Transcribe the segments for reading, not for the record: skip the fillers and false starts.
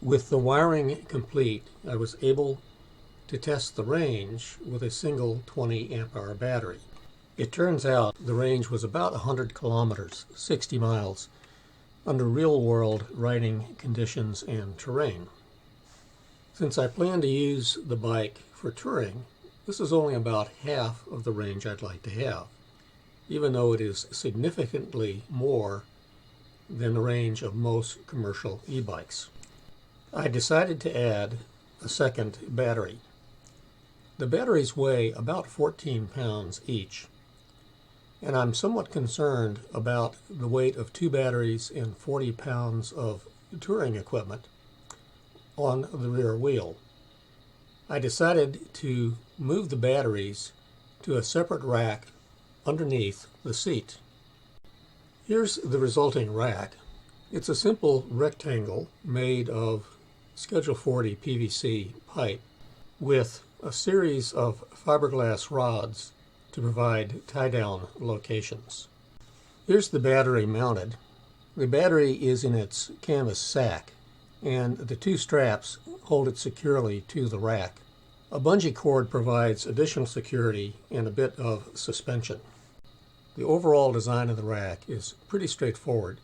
With the wiring complete, I was able to test the range with a single 20 amp hour battery. It turns out the range was about 100 kilometers, 60 miles, under real-world riding conditions and terrain. Since I plan to use the bike for touring, this is only about half of the range I'd like to have, even though it is significantly more than the range of most commercial e-bikes. I decided to add a second battery. The batteries weigh about 14 pounds each, and I'm somewhat concerned about the weight of two batteries and 40 pounds of touring equipment on the rear wheel. I decided to move the batteries to a separate rack underneath the seat. Here's the resulting rack. It's a simple rectangle made of Schedule 40 PVC pipe with a series of fiberglass rods to provide tie-down locations. Here's the battery mounted. The battery is in its canvas sack, and the two straps hold it securely to the rack. A bungee cord provides additional security and a bit of suspension. The overall design of the rack is pretty straightforward.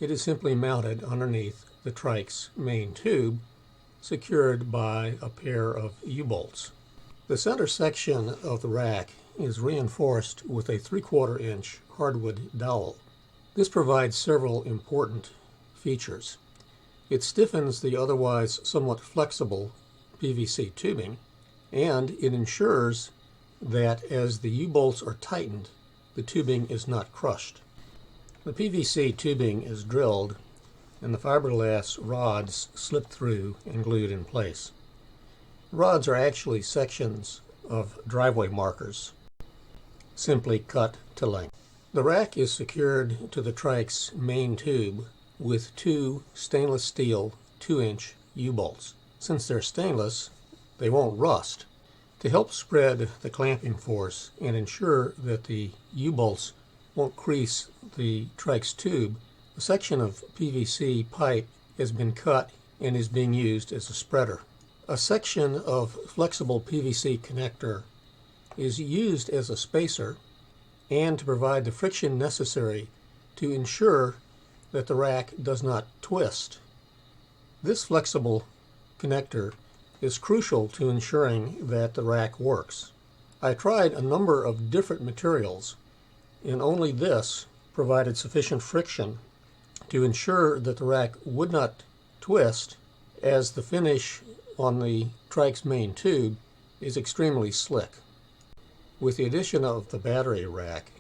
It is simply mounted underneath the trike's main tube, secured by a pair of U-bolts. The center section of the rack is reinforced with a 3/4 inch hardwood dowel. This provides several important features. It stiffens the otherwise somewhat flexible PVC tubing, and it ensures that as the U-bolts are tightened, the tubing is not crushed. The PVC tubing is drilled and the fiberglass rods slipped through and glued in place. The rods are actually sections of driveway markers, simply cut to length. The rack is secured to the trike's main tube with two stainless steel 2-inch U-bolts. Since they're stainless, they won't rust. To help spread the clamping force and ensure that the U-bolts won't crease the trike's tube, a section of PVC pipe has been cut and is being used as a spreader. A section of flexible PVC connector is used as a spacer and to provide the friction necessary to ensure that the rack does not twist. This flexible connector is crucial to ensuring that the rack works. I tried a number of different materials, and only this provided sufficient friction to ensure that the rack would not twist, as the finish on the trike's main tube is extremely slick. With the addition of the battery rack,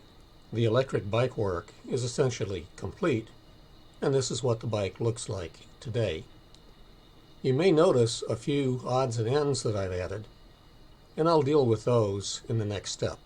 the electric bike work is essentially complete, and this is what the bike looks like today. You may notice a few odds and ends that I've added, and I'll deal with those in the next step.